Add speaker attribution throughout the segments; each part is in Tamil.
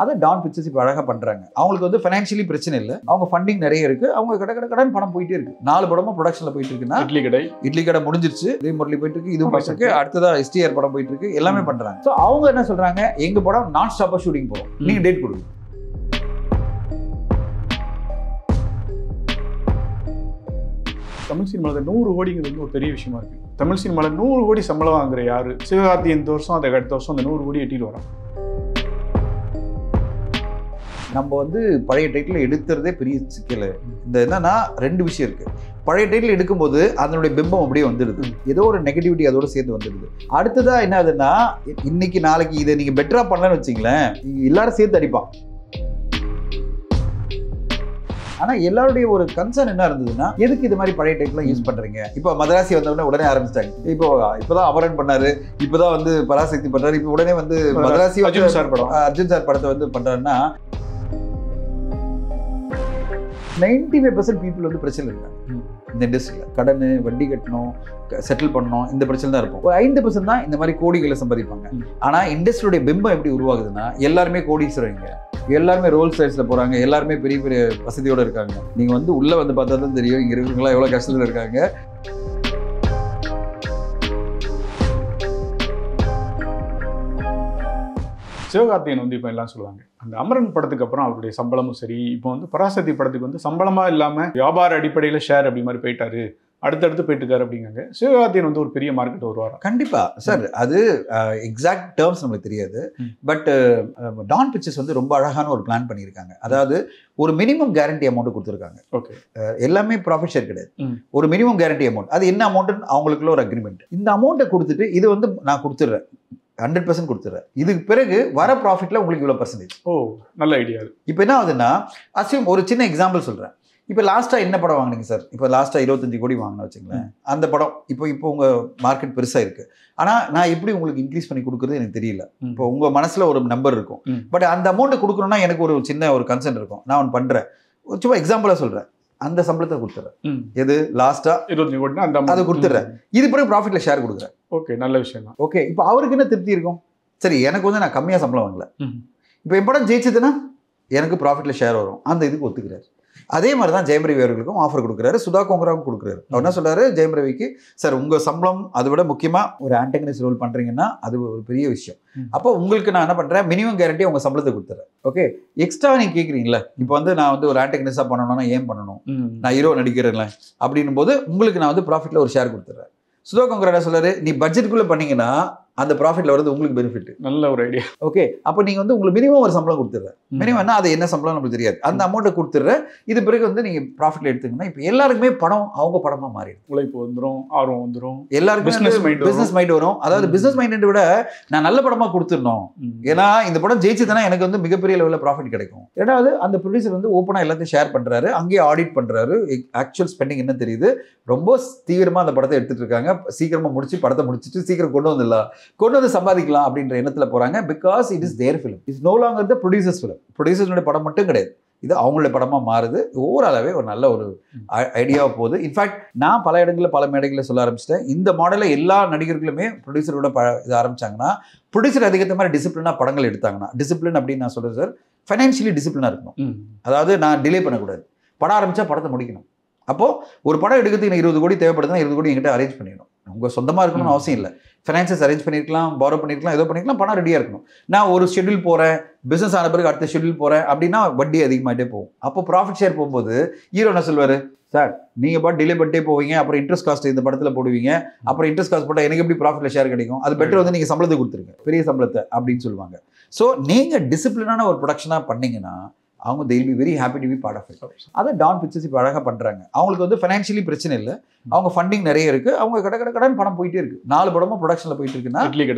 Speaker 1: அதை டான் பிக்சர்ஸ் இப்போ அழகாக பண்ணுறாங்க. அவங்களுக்கு வந்து ஃபைனான்ஷியலி பிரச்சனை இல்லை, அவங்க ஃபண்டிங் நிறைய இருக்குது, அவங்க கடன் பணம் போயிட்டே இருக்கு. 4 படமும் ப்ரொடக்ஷனில் போயிட்டு இருக்குன்னா இட்லி கடை முடிஞ்சிருச்சு, இதே முரளி போயிட்டு இருக்கு, இதுவும் போயிட்டு இருக்கு, அடுத்ததா STR படம் போயிட்டு இருக்கு, எல்லாமே பண்ணுறாங்க. ஸோ அவங்க என்ன சொல்கிறாங்க, எங்கள் படம் நான் ஸ்டாப்பாக ஷூட்டிங் போகிறோம், நீங்கள் டேட் கொடுங்க.
Speaker 2: தமிழ் சினிமாவில் 100 கோடிங்கிறது வந்து ஒரு பெரிய விஷயமா இருக்கு. தமிழ் சினிமாவில் 100 கோடி சம்பளம் வாங்குற யாரு? சிவகார்த்தி இந்த வருஷம், அதுக்கு அடுத்த வருஷம் அந்த 100 கோடி எட்டிட்டு வரோம்.
Speaker 1: நம்ம வந்து பழைய டைட்டில் எடுக்கிறதே பெரிய சிக்கல். இந்த என்னன்னா 2 விஷயம் இருக்கு. பழைய டைட்டில் எடுக்கும்போது அதனுடைய பிம்பம் அப்படியே வந்துடுது, ஏதோ ஒரு நெகட்டிவிட்டி அதோட சேர்ந்து வந்துடுது. அடுத்ததா என்ன ஆகுதுன்னா, இன்னைக்கு நாளைக்கு இதை நீங்க பெட்டரா பண்ணலன்னு வச்சிங்களேன், எல்லாரும் சேர்த்து அடிப்பான். ஆனா எல்லாருடைய ஒரு கன்சர்ன் என்ன இருந்ததுன்னா, எதுக்கு இது மாதிரி பழைய டைட்டில் யூஸ் பண்றீங்க? இப்போ மதராசி வந்தவுடனே உடனே ஆரம்பிச்சிட்டாங்க. இப்போதான் அமரன் பண்ணாரு, இப்போதான் வந்து பராசக்தி பண்றாரு, இப்போ உடனே வந்து மதராசி அர்ஜுன் சார் படத்தை வந்து பண்றாருன்னா 95% பீப்புள் வந்து பிரச்சனை இருக்காங்க இந்த இண்டஸ்ட்ரியில். கடன், வட்டி கட்டணும், செட்டில் பண்ணணும், இந்த பிரச்சனை தான் இருக்கும். ஒரு 5% தான் இந்த மாதிரி கோடிகளை சம்பாதிப்பாங்க. ஆனா இண்டஸ்ட்ரியோட பிம்பம் எப்படி உருவாகுதுன்னா, எல்லாருமே கோடீஸ்வரங்க, எல்லாருமே ரோல்ஸ் ரைட்ஸில் போகிறாங்க, எல்லாருமே பெரிய பெரிய வசதியோடு இருக்காங்க. நீங்கள் வந்து உள்ளே வந்து பார்த்தா தான் தெரியும் இங்கே இருக்கிறவங்களாம் எவ்வளோ கஷ்டத்தில் இருக்காங்க.
Speaker 2: சிவகார்த்திகேயன் வந்து இப்போ எல்லாம் சொல்லுவாங்க, அந்த அமரன் படத்துக்கு அப்புறம் அவருடைய சம்பளமும் சரி, இப்போ வந்து பராசக்தி படத்துக்கு வந்து சம்பளமாக இல்லாமல் வியாபார அடிப்படையில் ஷேர் அப்படி மாதிரி போயிட்டாரு, அடுத்தடுத்து போயிட்டு இருக்காரு அப்படிங்காங்க. சிவகார்த்திகேயன் வந்து ஒரு பெரிய மார்க்கெட் வருவாரா?
Speaker 1: கண்டிப்பா சார், அது எக்ஸாக்ட் டேர்ம்ஸ் நம்மளுக்கு தெரியாது. பட் டான் பிக்சர்ஸ் வந்து ரொம்ப அழகான ஒரு பிளான் பண்ணியிருக்காங்க. அதாவது ஒரு மினிமம் கேரண்டி அமௌண்ட் கொடுத்துருக்காங்க.
Speaker 2: ஓகே,
Speaker 1: எல்லாமே ப்ராஃபிட் ஷேர் கிடையாது, ஒரு மினிமம் கேரண்டி அமௌண்ட். அது என்ன அமௌண்ட்னு அவங்களுக்குள்ள ஒரு அக்ரிமெண்ட். இந்த அமௌண்ட்டை கொடுத்துட்டு இது வந்து நான் கொடுத்துட்றேன், 100% கொடுத்துட்றேன், இதுக்கு பிறகு வர ப்ராஃபிட்ல உங்களுக்கு இவ்வளோ %.
Speaker 2: ஓ, நல்ல ஐடியா.
Speaker 1: இப்போ என்ன ஆகுதுன்னா, அசியூம் ஒரு சின்ன எக்ஸாம்பிள் சொல்கிறேன். இப்போ லாஸ்ட்டாக என்ன படம் வாங்கினீங்க சார்? இப்போ லாஸ்ட்டாக 25 கோடி வாங்கினா வச்சுங்களேன். அந்த படம் இப்போ உங்கள் மார்க்கெட் பெருசாக இருக்குது. ஆனால் நான் எப்படி உங்களுக்கு இன்க்ரீஸ் பண்ணி கொடுக்குறது எனக்கு தெரியல. இப்போ உங்கள் மனசில் ஒரு நம்பர் இருக்கும், பட் அந்த அமௌண்ட்டை கொடுக்கணும்னா எனக்கு ஒரு சின்ன ஒரு கன்சென்ட் இருக்கும். நான் ஒன்று பண்ணுறேன், சும்மா எக்ஸாம்பிளாக சொல்கிறேன், அந்த சம்பளத்தை கொடுத்துட்றேன். எது லாஸ்ட்டாக 25 கோடினா அந்த அதை கொடுத்துட்றேன், இது பிறகு ப்ராஃபிட்டில் ஷேர் கொடுக்குறேன்.
Speaker 2: ஓகே, நல்ல விஷயம் தான்.
Speaker 1: ஓகே, இப்போ அவருக்கு என்ன திருப்தி இருக்கும்? சரி, எனக்கு வந்து நான் கம்மியாக சம்பளம் வாங்கல, இப்போ என் படம் ஜெயிச்சதுன்னா எனக்கு ப்ராஃபிட்டில் ஷேர் வரும், அந்த இதுக்கு ஒத்துக்கிறார். அதே மாதிரி தான் ஜெயம் ரவி அவர்களுக்கும் ஆஃபர் கொடுக்குறாரு, சுதா கோங்கராவுக்கும் கொடுக்குறாரு. அவர் என்ன சொல்றாரு, ஜெயம் ரவிக்கு, சார் உங்கள் சம்பளம் அதை விட முக்கியமாக ஒரு ஆன்டகனிஸ்ட் ரோல் பண்ணுறீங்கன்னா அது ஒரு பெரிய விஷயம். அப்போ உங்களுக்கு நான் என்ன பண்ணுறேன், மினிமம் கேரண்டி உங்கள் சம்பளத்தை கொடுத்துறேன். ஓகே, எக்ஸ்ட்ரா நீங்கள் கேட்குறீங்களா, இப்போ வந்து நான் வந்து ஒரு ஆன்டகனிஸ்டாக பண்ணணும்னா ஏன் பண்ணணும், நான் ஹீரோ நடிக்கிறேன்ல அப்படின்னும் போது உங்களுக்கு நான் வந்து ப்ராஃபிட்டில் ஒரு ஷேர் கொடுத்துட்றேன். சுதா கோங்கரா என்ன சொல்றாரு, நீ பட்ஜெட்டுக்குள்ளே பண்ணீங்கன்னா அந்த ப்ராஃபிட்ல வரது உங்களுக்கு பெனிஃபிட்.
Speaker 2: நல்ல ஒரு ஐடியா.
Speaker 1: ஓகே, அப்போ நீங்கள் வந்து உங்களுக்கு மினிமம் ஒரு சம்பளம் கொடுத்துட்றேன். மினிமம்னா அது என்ன சம்பளம் நம்மளுக்கு தெரியாது, அந்த அமௌண்ட்டை கொடுத்துட்றேன். இது பிறகு வந்து நீங்கள் ப்ராஃபிட்ல எடுத்துங்கன்னா இப்போ எல்லாருக்குமே படம் அவங்க படமாக மாறிடும்.
Speaker 2: உழைப்பு வந்துடும், ஆர்வம் வந்துடும்,
Speaker 1: எல்லாருக்கும் பிஸ்னஸ் மைண்ட் வரும். அதாவது பிஸ்னஸ் மைண்டை விட நான் நல்ல படமாக கொடுத்துடணும், ஏன்னா இந்த படம் ஜெயிச்சதுன்னா எனக்கு வந்து மிகப்பெரிய லெவலில் ப்ராஃபிட் கிடைக்கும். ரெண்டாவது, அந்த ப்ரொடியூசர் வந்து ஓப்பனாக எல்லாத்தையும் ஷேர் பண்ணுறாரு, அங்கேயே ஆடிட் பண்ணுறாரு, ஆக்சுவல் ஸ்பெண்டிங் என்ன தெரியுது, ரொம்ப தீவிரமாக அந்த படத்தை எடுத்துட்டு இருக்காங்க. சீக்கிரமாக முடிச்சு படத்தை முடிச்சுட்டு சீக்கிரம் கொண்டு வந்து சம்பாதிக்கலாம் அப்படின்ற எண்ணத்தில் போறாங்க. Because it is their film, it's no longer the producers film. ப்ரொடியூசர்ஸோட படம் மட்டும் கிடையாது, இது அவங்களுடைய படமாக மாறுது. ஓவராலாகவே ஒரு நல்ல ஒரு ஐடியாவை போகுது. இன்ஃபேக்ட் நான் பல இடங்களில் பல மேடைகளில் சொல்ல ஆரம்பிச்சிட்டேன், இந்த மாடலில் எல்லா நடிகர்களுமே ப்ரொடியூசரோட இது ஆரம்பிச்சாங்கன்னா, ப்ரொடியூசர் அதிகத்த மாதிரி டிசிப்ளினாக படங்கள் எடுத்தாங்கன்னா, டிசிப்ளின் அப்படின்னு நான் சொல்கிறேன் சார், ஃபைனான்ஷியலி டிசிப்ளினாக இருக்கணும். அதாவது நான் டிலே பண்ணக்கூடாது, படம் ஆரம்பித்தா படத்தை முடிக்கணும். அப்போது ஒரு படம் எடுக்கிறதுக்கு எனக்கு 20 கோடி தேவைப்படுதுன்னா 20 கோடி என்கிட்ட அரேஞ்ச் பண்ணிடணும். உங்கள் சொந்தமாக இருக்கணும்னு அவசியம் இல்லை, ஃபைனான்சஸ் அரேஞ்ச் பண்ணியிருக்கலாம், பாரோ பண்ணியிருக்கலாம், ஏதோ பண்ணியிருக்கலாம், பணம் ரெடியாக இருக்கணும். நான் ஒரு ஷெட்யூல் போகிறேன், பிஸ்னஸ் ஆன பிறகு அடுத்த ஷெட்யூல் போகிறேன் அப்படின்னா வட்டி அதிகமாகிட்டே போகும். அப்போ ப்ராஃபிட் ஷேர் போகும்போது ஹீரோ என்ன சொல்வார், சார் நீங்கள் பாட்டு டிலே பண்ணிட்டே போவீங்க, அப்புறம் இன்ட்ரெஸ்ட் காஸ்ட் இந்த படத்தில் போடுவீங்க, அப்புறம் இன்ட்ரெஸ்ட் காஸ்ட் போட்டால் எனக்கு எப்படி ப்ராஃபிட்டில் ஷேர் கிடைக்கும், அது பெட்டர் வந்து நீங்கள் சம்பளத்தை கொடுத்துருங்க, பெரிய சம்பளத்தை அப்படின்னு சொல்லுவாங்க. ஸோ நீங்கள் டிசிப்ளினான ஒரு ப்ரொடக்ஷனாக பண்ணிங்கன்னா அவங்க they will be very happy to be part of it. அதை டான் பிக்சர்ஸ் இப்போ அழகாக பண்ணுறாங்க. அவங்களுக்கு வந்து ஃபைனான்ஷியலி பிரச்சனை இல்லை, அவங்க ஃபண்டிங் நிறைய இருக்குது, அவங்க கடன் பணம் போயிட்டே இருக்குது. 4 படமும் ப்ரொடக்ஷனில் போயிட்டு இருக்குன்னா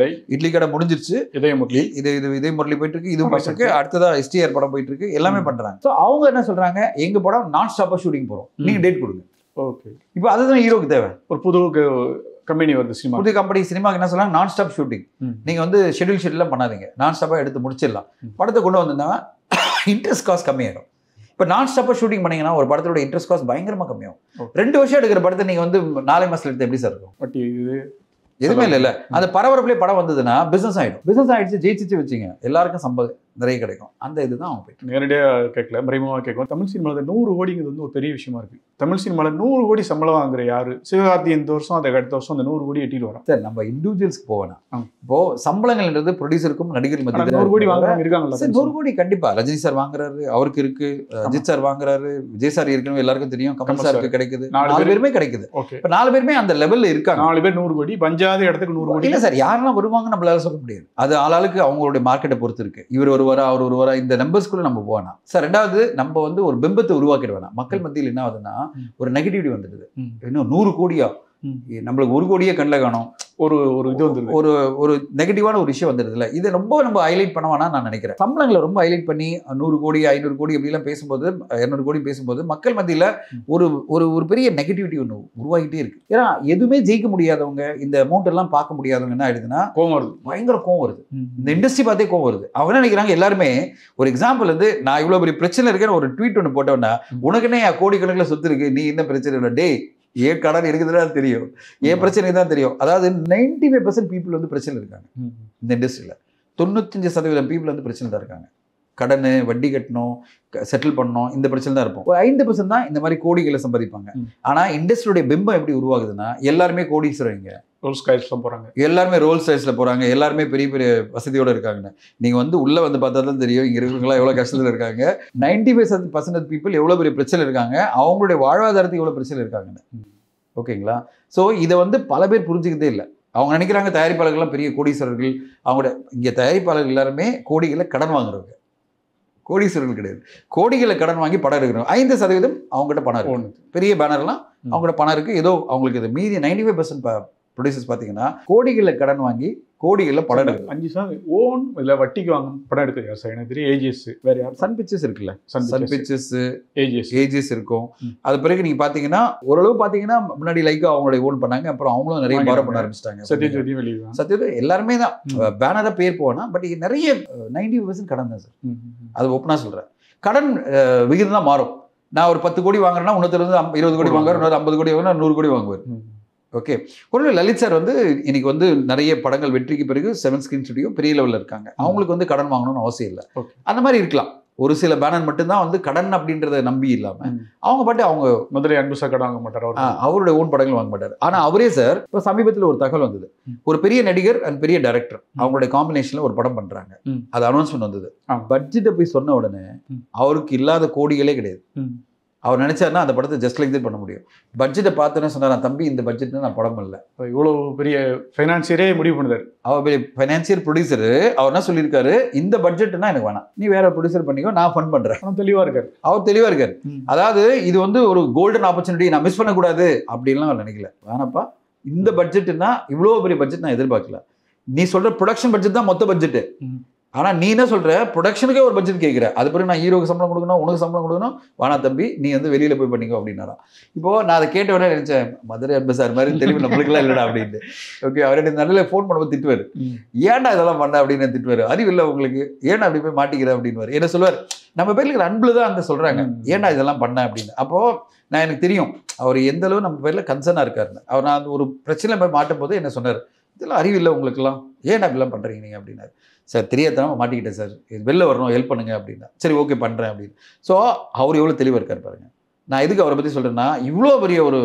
Speaker 1: இட்லி கடை முடிஞ்சிருச்சு, இதே முரளி போயிட்டு இருக்கு, இதுவும் போயிட்டு இருக்கு, அடுத்ததா STR படம் போயிட்டு இருக்கு, எல்லாமே பண்ணுறாங்க. ஸோ அவங்க என்ன சொல்கிறாங்க, எங்கள் படம் நான் ஸ்டாப்பாக ஷூட்டிங் போகிறோம், நீங்கள் டேட் கொடுங்க. ஓகே, இப்போ அதுதான் ஹீரோக்கு தேவை. ஒரு புது கம்பெனி வருது, சினிமா புது கம்பெனி, சினிமாக்கு என்ன சொல்கிறாங்க, நான் ஸ்டாப் ஷூட்டிங், நீங்கள் வந்து ஷெட்யூல்லாம் பண்ணாதீங்க, நான் ஸ்டாப்பாக எடுத்து முடிச்சிடலாம். படத்தை கொண்டு வந்தோம்னா இன்ட்ரெஸ்ட் காஸ்ட் கம்மியாயிடும். இப்போ நான் ஸ்டாப்பாக ஷூட்டிங் பண்ணீங்கன்னா ஒரு படத்தோட இன்ட்ரெஸ்ட் காஸ்ட் பயங்கரமாக கம்மியாகும். 2 வருஷம் எடுக்கிற படத்தை நீங்கள் வந்து 4 மாதத்துல எடுத்து எப்படி சார் இருக்கும்? பட் இது எதுவுமே இல்லை. அந்த பரபரப்புலேயே படம் வந்ததுன்னா பிஸ்னஸ் ஆகிடும். பிஸ்னஸ் ஆகிடுச்சு, ஜெயிச்சிச்சு வச்சுங்க, எல்லாருக்கும் நிறைய கிடைக்கும். அந்த இதுதான் அவங்க போயிட்டு
Speaker 2: நேரடியாக கேட்கல, மறைமுகமாக கேட்கும். தமிழ் சினிமாவில் 100 கோடிங்கிறது வந்து ஒரு பெரிய விஷயமா இருக்கு. தமிழ் சினிமாவில் 100 கோடி சம்பளம் வாங்குற யாரு? சிவகார்த்தி இந்த வருஷம் அதுக்கு அடுத்த வருஷம் அந்த 100 கோடி எட்டிட்டு வரோம்.
Speaker 1: சார். நம்ம இண்டிவிஜுவல்ஸ்க்கு போவேனா, இப்போ சம்பளங்கள்ன்றது ப்ரொடியூசருக்கும் நடிகர் மத்தியில்
Speaker 2: 100 கோடி வாங்குறாங்க இருக்காங்களா?
Speaker 1: 100 கோடி கண்டிப்பா ரஜினி சார் வாங்குறாரு, அவருக்கு இருக்கு, அஜித் சார் வாங்குறாரு, விஜய் சார் ஏற்கனவே எல்லாருக்கும் தெரியும், கமல் சாருக்கு கிடைக்குது, 4 பேருமே கிடைக்குது. இப்ப 4 பேருமே அந்த லெவல்ல இருக்காங்க.
Speaker 2: 4 பேர் 100 கோடி, பஞ்சாத இடத்துக்கு 100 கோடி.
Speaker 1: இல்ல சார், யாரெல்லாம் வருவாங்க நம்மளால சொல்ல முடியாது. அது ஆளாளுக்கு அவங்களுடைய மார்க்கெட்டை பொறுத்து இருக்கு. இவர் ஒருவரா அவர் ஒருவரா இந்த நம்பர்ஸ்குள்ள நம்ம போவேனா சார். ரெண்டாவது, நம்ம வந்து ஒரு பிம்பத்தை உருவாக்கிட வேணாம். மக்கள் மத்தியில் என்ன ஆகுதுன்னா ஒரு நெகட்டிவிட்டி வந்துடுது. இன்னும் 100 கோடியா, நம்மளுக்கு 1 கோடியே கண்ணில் காணும், ஒரு இது வந்து ஒரு நெகட்டிவான ஒரு விஷயம் வந்துடுதுல. இதை ரொம்ப நம்ம ஹைலைட் பண்ண வேணாம் நான் நினைக்கிறேன். சம்பளங்களை ரொம்ப ஹைலைட் பண்ணி 100 கோடி 500 கோடி அப்படிலாம் பேசும்போது, 200 கோடி பேசும்போது மக்கள் மத்தியில் ஒரு ஒரு பெரிய நெகட்டிவிட்டி ஒன்று உருவாகிட்டே இருக்கு. ஏன்னா எதுவுமே ஜெயிக்க முடியாதவங்க, இந்த அமௌண்ட் எல்லாம் பார்க்க முடியாதவங்க என்ன ஆயிடுதுன்னா கோவம் வருது, பயங்கர கோவம் வருது. இந்த இண்டஸ்ட்ரி பார்த்தே கோவம் வருது. அவங்க என்ன நினைக்கிறாங்க, எல்லாருமே ஒரு எக்ஸாம்பிள் வந்து நான் இவ்வளோ பெரிய பிரச்சனை இருக்கேன்னு ஒரு ட்வீட் ஒன்று போட்டோன்னா, உனக்குன்னே கோடிக்கணக்கில் சொத்து இருக்கு, நீ என்ன பிரச்சனை இல்லை, டே ஏன் கடன் இருக்குதுன்னு தெரியும், ஏன் பிரச்சனை தான் தெரியும். அதாவது 95% பீப்புள் வந்து பிரச்சனை இருக்காங்க இந்த இண்டஸ்ட்ரியில். 95% பீப்புள் வந்து பிரச்சனை தான் இருக்காங்க. கடன், வட்டி கட்டணும், செட்டில் பண்ணணும், இந்த பிரச்சனை தான் இருப்போம். ஒரு 5% தான் இந்த மாதிரி கோடிகளை சம்பாதிப்பாங்க. ஆனால் இண்டஸ்ட்ரியோடைய பிம்பம் எப்படி உருவாகுதுன்னா, எல்லாருமே கோடீஸ்வரங்க, ரோல்ஸ் ராய்ஸ்ல போறாங்க, எல்லாருமே ரோல்ஸ் ராய்ஸ்ல போறாங்க, எல்லாருமே பெரிய பெரிய வசதியோட இருக்காங்க. நீங்க வந்து உள்ள வந்து பார்த்தா தான் தெரியும் இங்க இருக்கிறவங்களா எவ்வளவு கஷ்டத்துல இருக்காங்க. 95% பீப்புள் எவ்வளவு பெரிய பிரச்சனை இருக்காங்க, அவங்களுடைய வாழ்வாதாரத்துக்கு எவ்வளவு பிரச்சனை இருக்காங்க. ஓகேங்களா? ஸோ இதை வந்து பல பேர் புரிஞ்சுக்கிட்டே இல்லை. அவங்க நினைக்கிறாங்க தயாரிப்பாளர்கள்லாம் பெரிய கோடீஸ்வரர்கள். அவங்களோட இங்கே தயாரிப்பாளர்கள் எல்லாருமே கோடிகளை கடன் வாங்குறவங்க, கோடீஸ்வரர்கள் கிடையாது. கோடிகளை கடன் வாங்கி படம் எடுக்கிறோம். 5% அவங்ககிட்ட பணம் இருக்கு, பெரிய பேனர்லாம் அவங்ககிட்ட பணம் இருக்கு. ஏதோ அவங்களுக்கு இது மீதி 95% ப்ரொடியூசர்ஸ் பார்த்தீங்கன்னா கோடிகளை கடன் வாங்கி கோடிகளில் படம் எடுக்கும்.
Speaker 2: 5% ஓன் இல்லை வட்டிக்கு வாங்க படம் எடுக்க சார். எனக்கு தெரியும் ஏஜிஎஸ், வேற யார்,
Speaker 1: சன் பிக்சர்ஸ் இருக்குல்ல, சன் பிக்சர்ஸ்,
Speaker 2: ஏஜிஎஸ்
Speaker 1: இருக்கும். அது பிறகு நீங்க பாத்தீங்கன்னா ஓரளவு பாத்தீங்கன்னா முன்னாடி லைக்கா அவங்களுடைய ஓன் பண்ணாங்க, அப்புறம் அவங்களும் நிறைய பாரோ பண்ண ஆரம்பிச்சிட்டாங்க. சத்யஜோதி எல்லாருமே தான் பேனரா பேர் போனா, பட் நிறைய 90% கடன் தான் சார். அது ஓப்பனா சொல்றேன். கடன் விகிதம் தான் மாறும். நான் ஒரு 10 கோடி வாங்குறேன்னா இன்னொருத்தர் வந்து 20 கோடி வாங்குவார், இன்னொரு 50 கோடி வாங்குவார், 100 கோடி வாங்குவார். ஓகே. ஒரு லலித் சார் வந்து இன்னைக்கு வந்து நிறைய படங்கள் வெற்றிக்கு பிறகு 7 ஸ்கிரீன் ஸ்டுடியோ பெரிய லெவலில் இருக்காங்க. அவங்களுக்கு வந்து கடன் வாங்கணும்னு அவசியம் இல்லை. அந்த மாதிரி இருக்கலாம். ஒரு சில பேனர் மட்டும்தான் வந்து கடன் அப்படின்றத நம்பி இல்லாம அவங்க பாட்டு அவங்க
Speaker 2: முதலே அன்புசா கடன் வாங்க மாட்டார்,
Speaker 1: அவருடைய ஓன் படங்கள் வாங்க மாட்டார். ஆனா அவரே சார் இப்போ சமீபத்தில் ஒரு தகவல் வந்தது, ஒரு பெரிய நடிகர் அண்ட் பெரிய டைரக்டர் அவங்களுடைய காம்பினேஷன்ல ஒரு படம் பண்றாங்க. அது அனௌன்ஸ்மெண்ட் வந்தது. பட்ஜெட்டை போய் சொன்ன உடனே அவருக்கு இல்லாத கோடிகளே கிடையாது. அவர் நினைச்சாருன்னா அந்த படத்தை ஜஸ்ட் லைக் தான் பண்ண முடியும். பட்ஜெட்டை பார்த்தோன்னே சொன்னார், தம்பி இந்த பட்ஜெட்னா நான் படம் பண்ணல.
Speaker 2: இவ்வளோ பெரிய ஃபைனான்சியரே முடிவு பண்ணுறாரு.
Speaker 1: அவர் பெரிய ஃபைனான்சியர் ப்ரொடியூசர். அவர் என்ன சொல்லியிருக்காரு, இந்த பட்ஜெட்னா எனக்கு வேணாம், நீ வேற ப்ரொடியூசர் பண்ணிக்கோ, நான் ஃபண்ட் பண்றேன்.
Speaker 2: தெளிவா இருக்காரு,
Speaker 1: அவர் தெளிவா இருக்காரு. அதாவது இது வந்து ஒரு கோல்டன் ஆப்பர்ச்சுனிட்டி, நான் மிஸ் பண்ணக்கூடாது அப்படின்லாம் அவர் நினைக்கல. வேணாப்பா, இந்த பட்ஜெட்னா இவ்வளோ பெரிய பட்ஜெட் நான் எதிர்பார்க்கல. நீ சொல்ற ப்ரொடக்ஷன் பட்ஜெட் தான் மொத்த பட்ஜெட்டு. ஆனால் நீ என்ன சொல்கிற, ப்ரொடக்ஷனுக்கே ஒரு பட்ஜெட் கேட்குற, அது பிறகு நான் ஹீரோக்கு சம்பளம் கொடுக்கணும், உனக்கு சம்பளம் கொடுக்கணும், வேணா தம்பி நீ வந்து வெளியில் போய் பண்ணிக்கோ அப்படின்னாரா. இப்போது நான் அதை கேட்ட உடனே நினச்சேன், மதுரை அன்பசார் மாதிரி தெளிவு நம்மளுக்குலாம் இல்லைடா அப்படின்ட்டு. ஓகே. அவருடைய நல்ல ஃபோன் பண்ணும்போது திட்டுவார், ஏன்டா இதெல்லாம் பண்ண அப்படின்னு திட்டுவார். அறிவில்லை உங்களுக்கு, ஏன்னா அப்படி போய் மாட்டிக்கிற அப்படின்வார். என்ன சொல்லுவார், நம்ம பேரில் இருக்கிற அன்புல தான் அந்த சொல்கிறாங்க, ஏன்டா இதெல்லாம் பண்ண அப்படின்னு. அப்போது நான் எனக்கு தெரியும் அவர் எந்த அளவு நம்ம பேரில் கன்சர்னாக இருக்காருன்னு. அவர் நான் அந்த ஒரு பிரச்சனை போய் மாட்டும் போது என்ன சொன்னார், இதெல்லாம் அறிவில்லை உங்களுக்குலாம், ஏன் அப்படிலாம் பண்ணுறீங்க நீங்கள் அப்படின்னாரு. சார் தெரியாதனமா மாட்டிக்கிட்டேன் சார், இது வெளில வரணும், ஹெல்ப் பண்ணுங்க அப்படின்னா. சரி ஓகே பண்ணுறேன் அப்படின்னு. ஸோ அவர் எவ்வளோ தெளிவாக இருக்கார் பாருங்க. நான் எதுக்கு அவரை பற்றி சொல்கிறேன்னா, இவ்வளோ பெரிய ஒரு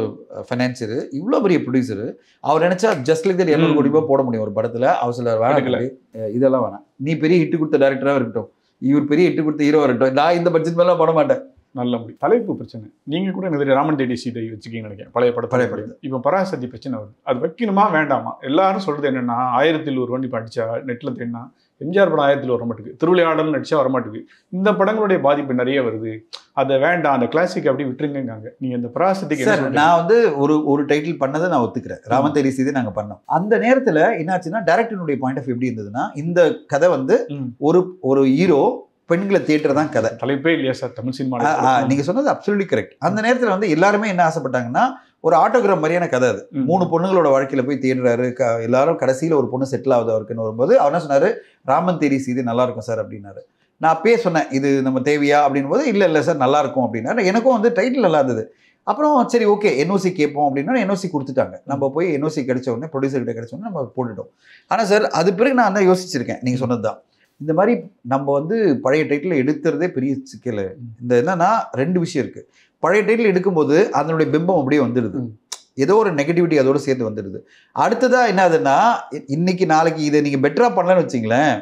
Speaker 1: ஃபைனான்சியர், இவ்வளோ பெரிய ப்ரொடியூசர், அவர் நினச்சா ஜஸ்ட் லைக் 200 கோடி ரூபாய் போட முடியும் ஒரு படத்தில். அவர் சில வேணாம், இதெல்லாம் வேணாம், நீ பெரிய ஹிட்டு கொடுத்த டேரக்டராக இருக்கட்டும், இவர் பெரிய ஹிட்டு கொடுத்த ஹீரோவாக இருக்கட்டும், நான் இந்த பட்ஜெட் மேலே போட மாட்டேன்.
Speaker 2: நல்ல முடியும். தலைப்பு பிரச்சனை நீங்கள் கூட நிறைய ராமன் தேடி சீதை வச்சுக்கிங்கன்னு நினைக்கிறேன். பழைய படத்தை இப்போ பராசக்தி பிரச்சனை வருது, அது வைக்கணுமா வேண்டாமா? எல்லாரும் சொல்றது என்னன்னா, 1001 இப்போ அடிச்சா நெட்டில் தேடினா எம்ஜிஆர் படம் 1001 வரமாட்டுக்கு, திருவிளையாடல் நடிச்சா வரமாட்டுக்கு. இந்த படங்களுடைய பாதிப்பு நிறைய வருது, அதை வேண்டாம், அந்த கிளாசிக் அப்படி விட்டுருங்க. நீங்க இந்த பராசக்திக்கு
Speaker 1: நான் வந்து ஒரு டைட்டில் பண்ணதை நான் ஒத்துக்கிறேன், ராமன் தேடி சீதை நாங்கள் பண்ணோம். அந்த நேரத்தில் என்னாச்சுன்னா, டைரக்டருடைய பாயிண்ட் ஆஃப் எப்படி இருந்ததுன்னா, இந்த கதை வந்து ஒரு ஹீரோ பெண்களை தியேட்டர் தான் கதை,
Speaker 2: தலைப்பே இல்லையா சார் தமிழ் சினிமா.
Speaker 1: நீங்க சொன்னது அப்சல்யூட்லி கரெக்ட். அந்த நேரத்தில் வந்து எல்லாருமே என்ன ஆசைப்பட்டாங்கன்னா, ஒரு ஆட்டோகிராஃப் மாதிரியான கதை அது. 3 பொண்ணுங்களோட வாழ்க்கையில போய் தேடுறாரு, எல்லாரும் கடைசியில் ஒரு பொண்ணு செட்டில் ஆகுது அவருக்குன்னு வரும்போது அவர் என்ன சொன்னாரு, ராமன் தேடி சீதை நல்லா இருக்கும் சார் அப்படின்னாரு. நான் அப்பயே சொன்னேன், இது நம்ம தேவையா அப்படின் போது இல்லை சார் நல்லா இருக்கும் அப்படின்னா. எனக்கும் வந்து டைட்டில் நல்லா இருந்தது. அப்புறம் சரி ஓகே என்ஓசி கேட்போம் அப்படின்னா என்ஓசி கொடுத்துட்டாங்க. நம்ம போய் என்ஓசி கிடைச்ச உடனே ப்ரொடியூசர் கிட்ட கிடைச்ச உடனே நம்ம போட்டுட்டோம். ஆனால் சார் அது பிறகு நான் தான் யோசிச்சிருக்கேன், நீங்கள் சொன்னது தான். இந்த மாதிரி நம்ம வந்து பழைய டைட்டில் எடுத்துறதே பெரிய சிக்கல். இந்த என்னன்னா 2 விஷயம் இருக்கு. பழைய டைட்டில் எடுக்கும்போது அதனுடைய பிம்பம் அப்படியே வந்துடுது, ஏதோ ஒரு நெகட்டிவிட்டி அதோட சேர்த்து வந்துடுது. அடுத்ததா என்ன ஆகுதுன்னா, இன்னைக்கு நாளைக்கு இதை நீங்க பெட்டரா பண்ணலன்னு வச்சிங்களேன்,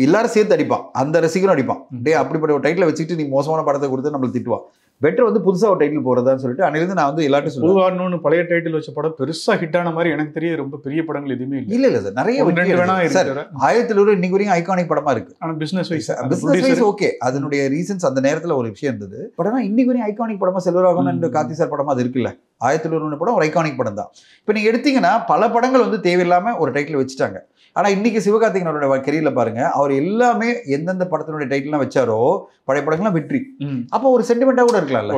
Speaker 1: எல்லாரும் சேர்த்து அடிப்பான், அந்த ரசிகரும் அடிப்பான். டே அப்படிப்பட்ட ஒரு டைட்டில் வச்சுட்டு நீ மோசமான படத்தை கொடுத்து நம்மளை திட்டுவான். பெட்டர் வந்து புதுசா ஒரு டைட்டில் போறதான்னு சொல்லிட்டு அன்னையிலிருந்து நான் வந்து எல்லாத்தையும்
Speaker 2: சொல்லுவேன். பழைய டைட்டில் வச்ச படம் பெருசா ஹிட் ஆன மாதிரி எனக்கு தெரிய ரொம்ப பெரிய படங்கள் எதுவுமே
Speaker 1: இல்ல சார். நிறைய சார் 1700 இன்னைக்கு வரைக்கும் ஐகானிக் படமா இருக்கு.
Speaker 2: ஆனா பிசினஸ்
Speaker 1: வைஸ் ஓகே, அதனுடைய ரீசன்ஸ் அந்த நேரத்துல ஒரு விஷயம் இருந்தது. பட் ஆனா இன்னைக்கு வரைக்கும் ஐகானிக் படமா செல்வராகவன் கார்த்தி சார் படமா அது இருக்குல்ல, 1700 படம் ஒரு ஐகானிக் படம் தான். இப்போ நீங்க எடுத்தீங்கன்னா பல படங்கள் வந்து தேவையில்லாம ஒரு டைட்டில் வச்சுட்டாங்க. ஆனா இன்னைக்கு சிவகார்த்திகேயனோட கெரியர்ல பாருங்க, அவர் எல்லாமே எந்தெந்த படத்தினுடைய டைட்டில்லாம் வச்சாரோ பழைய படங்கள்லாம் வெற்றி. அப்போ ஒரு சென்டிமெண்டா கூட இருக்கலாம்ல,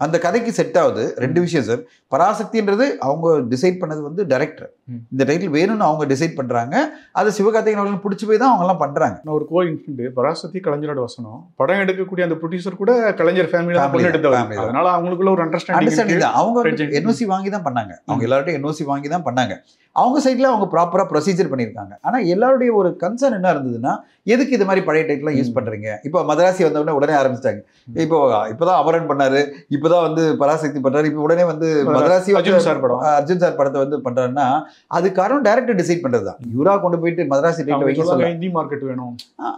Speaker 1: அந்த கதைக்கு செட் ஆகுது. 2 விஷயம் சார். பராசக்தின்றது அவங்க டிசைட் பண்ணது வந்து டைரக்டர், இந்த டைட்டில் வேணும்னு அவங்க டிசைட் பண்றாங்க. அது சிவகார்த்திகேயன் அவர்களுக்கு பிடிச்சி போய் தான் அவங்க எல்லாம் பண்றாங்க.
Speaker 2: ஒரு கோஇன்சிடென்ட், பராசக்தி கலைஞரோட வசனம், படம் எடுக்கக்கூடிய அந்த ப்ரொடியூசர் கூட கலைஞர் ஃபேமிலியில தான் எடுத்தவங்க. அதனால அவங்களுக்குள்ள ஒரு அண்டர்ஸ்டாண்டிங் தான்.
Speaker 1: அவங்க என்ஓசி வாங்கி தான் பண்ணாங்க, அவங்க எல்லார்ட்டையும் என்ஓசி வாங்கி தான் பண்ணாங்க. அவங்க சைட்ல அவங்க ப்ராப்பரா ப்ரொசீஜர் பண்ணியிருக்காங்க. ஆனா எல்லாருடைய ஒரு கன்சர்ன் என்ன இருந்ததுன்னா, எதுக்கு இது மாதிரி பழைய டைட்டிலாம் யூஸ் பண்றீங்க? இப்போ மதராசி வந்தவுடனே உடனே ஆரம்பிச்சிட்டாங்க. இப்போதான் அமரன் பண்ணாரு, இப்போதான் வந்து பராசக்தி பண்றாரு, இப்போ உடனே வந்து மதராசி அர்ஜுன் சார் படத்தை வந்து பண்றாருன்னா அது காரணம் டைரக்டர் டிசைட் பண்றதுதான். இவரா கொண்டு போயிட்டு மதராசி டைட்டில் வைக்க சொல்ல,
Speaker 2: ஹிந்தி மார்க்கெட் வேணும்,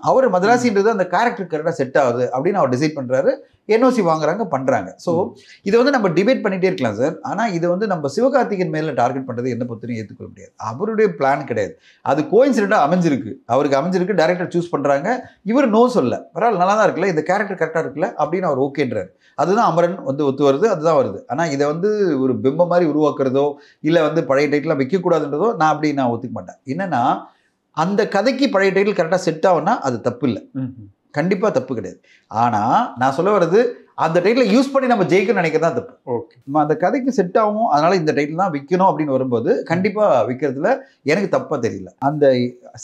Speaker 1: அவர் மதராசின்றது அந்த கேரக்டர் கரெக்டாக செட் ஆகுது அப்படின்னு அவர் டிசைட் பண்றாரு. என்ஓசி வாங்குறாங்க, பண்றாங்க. ஸோ இதை வந்து நம்ம டிபேட் பண்ணிட்டே இருக்கலாம் சார். ஆனால் இது வந்து நம்ம சிவகார்த்திகேயன் மேல டார்கெட் பண்றது என்ன பொறுத்தவரைக்கும் ஏற்றுக்கொள்ள முடியாது. அவருடைய பிளான் கிடையாது, அது கோஇன்சிடென்ட்டாக அமைஞ்சிருக்கு. அவருக்கு அமைஞ்சிருக்கு, டைரக்டர் சூஸ் பண்றாங்க. இவர் நோ சொல்ல, பரவாயில்ல நல்லா தான் இருக்குல்ல, இந்த கேரக்டர் கரெக்டாக இருக்குல்ல அப்படின்னு அவர் ஓகேன்றாரு. அதுதான் அமரன் வந்து ஒத்து வருது, அதுதான் வருது. ஆனால் இதை வந்து ஒரு பிம்பம் மாதிரி உருவாக்குறதோ இல்லை வந்து பழைய டைட்டிலாம் வைக்கக்கூடாதுன்றதோ நான் ஒத்துக்க மாட்டேன். என்னன்னா அந்த கதைக்கு பழைய டைட்டில் கரெக்டாக செட் ஆகும்னா அது தப்பு இல்லை, கண்டிப்பாக தப்பு கிடையாது. ஆனால் நான் சொல்ல வர்றது, அந்த டைட்டில் யூஸ் பண்ணி நம்ம ஜெயிக்கணும்னு நினைக்கிறது தான் தப்பு.
Speaker 2: ஓகே,
Speaker 1: நம்ம அந்த கதைக்கு செட் ஆகும், அதனால இந்த டைட்டில் தான் விற்கணும் அப்படின்னு வரும்போது கண்டிப்பாக விற்கிறதுல எனக்கு தப்பாக தெரியல. அந்த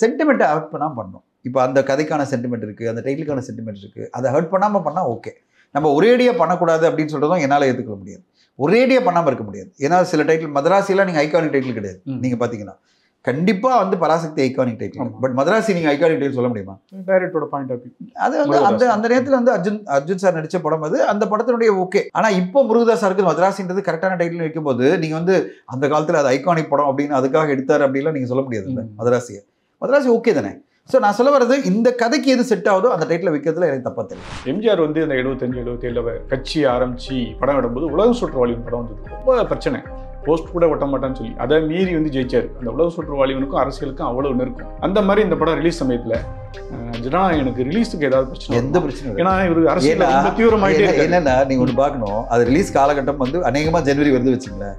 Speaker 1: சென்டிமெண்ட்டை ஹர்ட் பண்ணாமல் பண்ணணும். இப்போ அந்த கதைக்கான சென்டிமெண்ட் இருக்குது, அந்த டைட்டிலுக்கான சென்டிமெண்ட் இருக்குது, அதை ஹர்ட் பண்ணாமல் பண்ணால் ஓகே. நம்ம ஒரேடியாக பண்ணக்கூடாது அப்படின்னு சொல்கிறதும் என்னால் ஏற்றுக்கொள்ள முடியாது, ஒரேடியாக பண்ணாமல் இருக்க முடியாது. ஏன்னா சில டைட்டில் மதராசிலாம் நீங்கள் ஐகானிக் டைட்டில் கிடையாது. நீங்கள் பார்த்தீங்கன்னா கண்டிப்பா வந்து Parasakthi iconic title, but Madharasi நீங்க ஐகானிக் டைட்டில் சொல்ல முடியுமா?
Speaker 2: டைரக்டரோட பாயிண்ட் ஆஃப் வியூ
Speaker 1: அது வந்து அந்த நேரத்துல வந்து அர்ஜுன் சார் நடிச்ச படம் அது, அந்த படத்தினுடைய ஓகே. ஆனா இப்போ முருகதாஸ் சாருக்கு மதராசின்றது கரெக்டான டைட்டில் வைக்கும்போது நீங்க வந்து அந்த காலத்துல அது ஐகானிக் படம் அப்படின்னு அதுக்காக எடுத்தாரு அப்படின்லாம் நீங்க சொல்ல முடியாது இல்லை. மதராசி ஓகே தானே. ஸோ நான் சொல்ல வர்றது, இந்த கதைக்கு எது செட் ஆகுதோ அந்த டைட்டில் வைக்கிறதுல எனக்கு தப்பா தெரியும்.
Speaker 2: எம்ஜிஆர் வந்து இந்த 75-77 கட்சி ஆரம்பிச்சு படம் எடுக்கும்போது உலகம் சுற்றுவாளியின் படம் வந்தது, ரொம்ப பிரச்சனை, போஸ்ட் கூட ஒட்ட மாட்டான்னு சொல்லி அதை மீறி வந்து ஜெயிச்சார். அந்த உலக சுற்றுவாளிவனுக்கும் அரசியலுக்கும் அவ்வளவு நெருக்கம். அந்த மாதிரி இந்த படம் ரிலீஸ் சமயத்துல ஜனநாயகனுக்கு ரிலீஸுக்கு ஏதாவது பிரச்சனை?
Speaker 1: எந்த பிரச்சனையும்.
Speaker 2: ஏன்னா இவரு அரசியல் தீவிரமாயிட்டே
Speaker 1: என்னன்னா நீங்க ஒன்று பார்க்கணும், அது ரிலீஸ் காலகட்டம் வந்து அநேகமா ஜனவரி வந்து வச்சுங்களேன்,